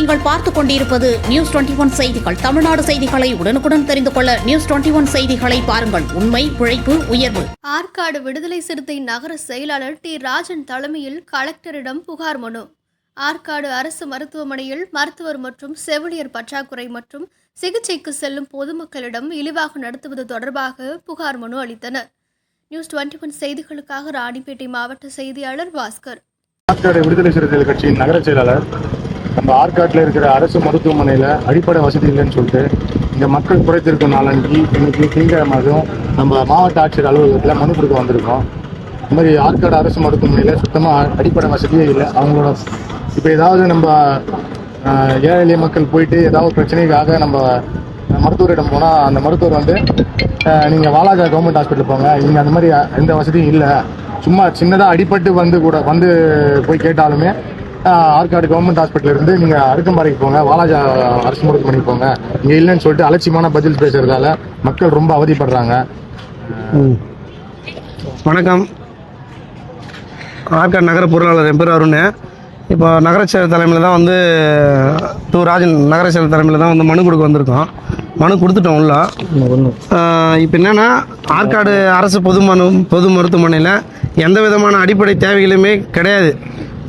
நீங்கள் பார்த்துக் கொண்டிருப்பது நியூஸ் 21 செய்திகள். தமிழ்நாடு செய்திகளை உடனுக்குடன் தெரிந்து கொள்ள நியூஸ் 21 செய்திகளை பாருங்கள். உண்மை, உழைப்பு, உயர்வு. ஆற்காடு விடுதலை சிறுத்தை நகர செயலாளர் டி. ராஜன் தலைமையில் கலெக்டரிடம் புகார் மனு. ஆற்காடு அரசு மருத்துவமனையில் மருத்துவர் மற்றும் செவிலியர் பற்றாக்குறை மற்றும் சிகிச்சைக்கு செல்லும் பொதுமக்களிடம் இழிவாக நடத்துவது தொடர்பாக புகார் மனு அளித்தனர். நியூஸ் 21 செய்திகளுக்காக ராணிப்பேட்டை மாவட்ட செய்தியாளர் பாஸ்கர். ஆற்காடு விடுதலை சிறுத்தைகள் கட்சியின் நகர செயலாளர். நம்ம ஆற்காட்டில் இருக்கிற அரசு மருத்துவமனையில் அடிப்படை வசதி இல்லைன்னு சொல்லிட்டு இங்கே மக்கள் குறைத்திருக்கும் நாளன்னைக்கு இன்னைக்கு திங்கட்கிழமை நம்ம மாவட்ட ஆட்சியர் அலுவலகத்தில் மனு கொடுக்க வந்திருக்கோம். இந்த மாதிரி ஆற்காடு அரசு மருத்துவமனையில் சுத்தமாக அடிப்படை வசதியே இல்லை. அவங்களோட இப்போ ஏதாவது நம்ம ஏழை எளிய மக்கள் போயிட்டு ஏதாவது பிரச்சனைக்காக நம்ம மருத்துவரிடம் போனால் அந்த மருத்துவர் வந்து நீங்கள் வாலாஜா கவர்மெண்ட் ஹாஸ்பிட்டல் போங்க, இங்கே அந்த மாதிரி எந்த வசதியும் இல்லை, சும்மா சின்னதாக அடிபட்டு வந்து போய் கேட்டாலுமே ஆற்காடு கவர்மெண்ட் ஹாஸ்பிட்டல் இருந்து நீங்கள் அருக்கம்பாறைக்கு போங்க, வாலாஜா அரசு மருத்துவமனைக்கு போங்க, இங்கே இல்லைன்னு சொல்லிட்டு அலட்சியமான பதில் பேசுறதால மக்கள் ரொம்ப அவதிப்படுறாங்க. வணக்கம். ஆற்காடு நகர பொருளாளர் என் பேர் அருண். இப்போ நகர செயலர் தலைமையில் தான் வந்து ராஜன் நகர செயலர் தலைமையில் தான் வந்து மனு கொடுக்க வந்திருக்கோம். மனு கொடுத்துட்டோம் உள்ள. இப்போ என்னென்னா ஆற்காடு அரசு பொது மருத்துவமனையில் எந்த விதமான அடிப்படை தேவைகளுமே கிடையாது.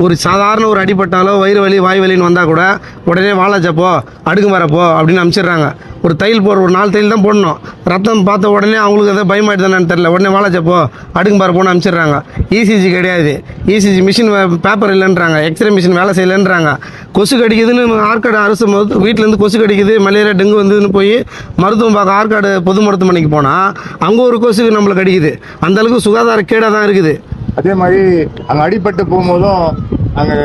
ஒரு சாதாரண ஒரு அடிப்பட்டாலோ வயிறு வலி வாய் வலின்னு வந்தால் கூட உடனே வாலாஜப்போ அடுக்குமாரப்போ அப்படின்னு அனுப்பிச்சிடுறாங்க. ஒரு தையல் ஒரு 4 தையல் தான் போடணும். ரத்தம் பார்த்த உடனே அவங்களுக்கு எதாவது பயமாயிடுதானு தெரில, உடனே வாலாஜப்போ அடுக்குமாரப்போன்னு அனுப்பிச்சிடுறாங்க. இசிஜி கிடையாது, இசிஜி மிஷின் பேப்பர் இல்லைன்றாங்க, எக்ஸ்ரே மிஷின் வேலை செய்யலைன்றாங்க. கொசு கடிக்குதுன்னு ஆற்காடு அரசு வீட்டிலேருந்து கொசு கடிக்குது, மலேரியா டெங்கு வந்துன்னு போய் மருத்துவம் பார்க்க ஆற்காடு பொது மருத்துவமனைக்கு போனால் அங்கே ஒரு கொசு நம்மளுக்கு கடிக்குது. அந்தளவுக்கு சுகாதார கேடாக தான் இருக்குது. அதே மாதிரி அங்கே அடிபட்டு போகும்போதும் அங்கே